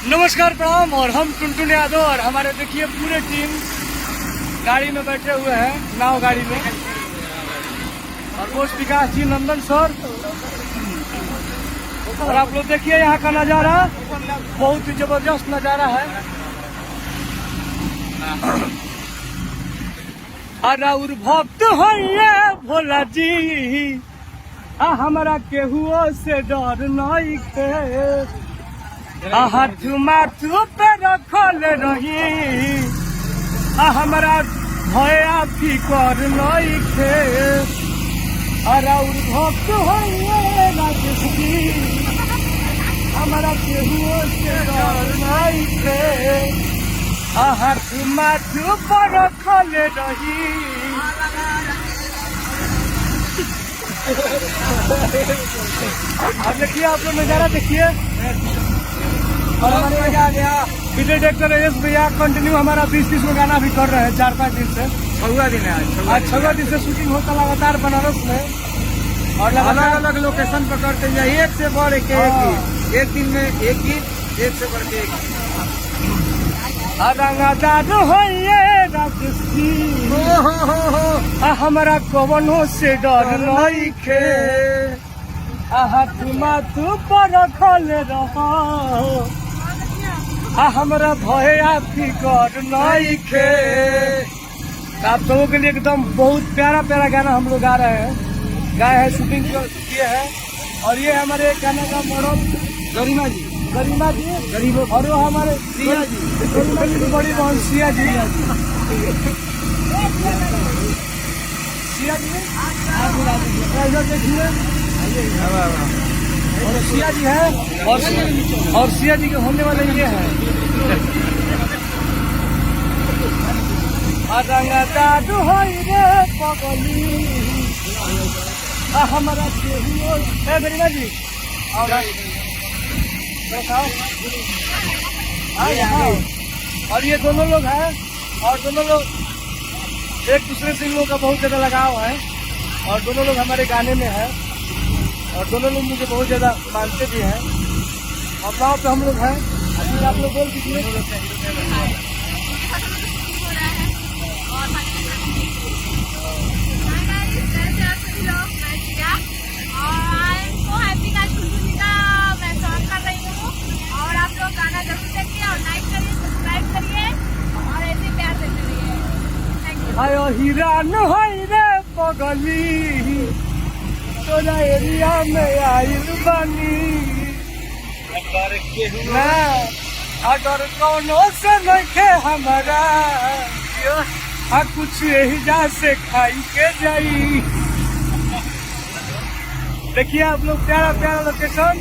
नमस्कार प्रणाम। और हम टुनटुन यादव और हमारे देखिए पूरे टीम गाड़ी में बैठे हुए हैं, नाव गाड़ी में। और पोस्ट विकास जी, नंदन सर। और आप लोग देखिए यहाँ का नज़ारा, बहुत ही जबरदस्त नज़ारा है। और भक्त है ये भोला जी, हमारा केहुओ से डर नहीं खे। हाथ माथू पे रखल रही, हमारा भया फिकर नहीं खे। और भक्त है राजेश जी, हमारा केहुओ से डर नहीं खे। हाथ माथू पर रखल रही। अब देखिए, आप लोग नजारा देखिए। और हमारे वीडियो डायरेक्टर एस भैया कंटिन्यू हमारा 20-30 में गाना भी कर रहे हैं 4-5 दिन से। 6वां दिन है आज 6वां दिन से शूटिंग होता लगातार बनारस में। और अलग अलग लोकेशन पर करते हैं, एक से बढ़ एक गीत, एक दिन में एक गीत, एक से बढ़ के एक गीत। हमारा कवनों से डर नहीं खे। हाथ माथू पर रखल रहो, हमारा भया फिकर नहीं खे। आप लोगों के लिए एकदम बहुत प्यारा प्यारा गाना हम लोग गा रहे हैं, गाए हैं, शूटिंग किए हैं। और ये हमारे गाना का मॉडल गरिमा जी, गरीब। और वो हमारे सिया जी, गरिमा जी की बड़ी बहन सिया जी। देखिए, और सिया जी है, और सिया जी के होने वाले ये हैं। हमारा गरिमा जी और और ये दोनों लोग हैं, और दोनों लोग एक दूसरे से इन लोगों का बहुत ज्यादा लगाव है। और दोनों लोग हमारे गाने में है, और दोनों लोग मुझे बहुत ज्यादा मानते भी हैं। और गाँव पे हम लोग हैं। अभी आप लोग बोल दीजिए। आयो हीरा नहीं रे पगली, तोरा एरिया में आइल बानी। अगर कौनो से नहीं हमारा, कुछ यही जा से खाई के जाई। देखिए आप लोग, प्यारा प्यारा लोकेशन।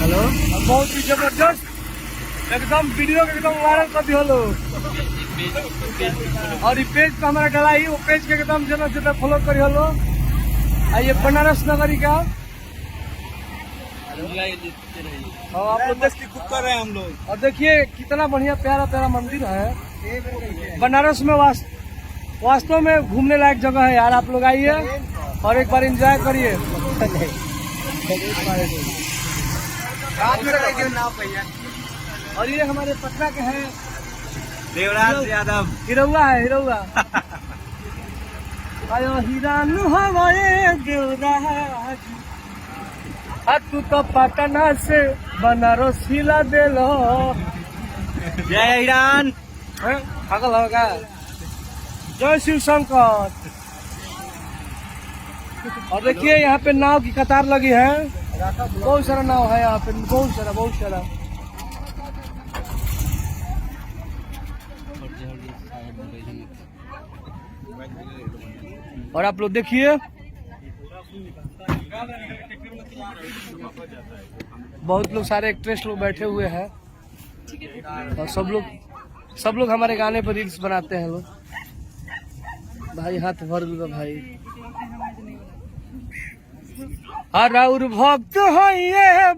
हेलो, बहुत ही जबरदस्त, एकदम वीडियो के एकदम वायरल कर दियो लोग। और ये पेज पे हमारा डला ही, वो पेज के एकदम जना फॉलो करी हलो। ये बनारस नगरी का आप लोग खूब कर रहे हैं हम लोग। और देखिए कितना बढ़िया प्यारा प्यारा मंदिर है बनारस में। वास्तव में घूमने लायक जगह है यार। आप लोग आइए और एक बार एंजॉय करिए। और ये हमारे पटना के हैं देवराज यादव, हिरौआ है, हिरौआ। आयो हिरानु हमारे देवराज, तू तो पटना से बनारस हिला देलो। जय ईरान, पागल होगा। जय शिव शंकर। और देखिए यहाँ पे नाव की कतार लगी है, बहुत सारा नाव है यहाँ पे, बहुत सारा। और आप लोग देखिए, बहुत लोग, सारे एक्ट्रेस लोग बैठे हुए हैं। और सब लोग हमारे गाने पर रील्स बनाते हैं लोग। भाई हाथ भर दूंगा भाई। और भक्त है ये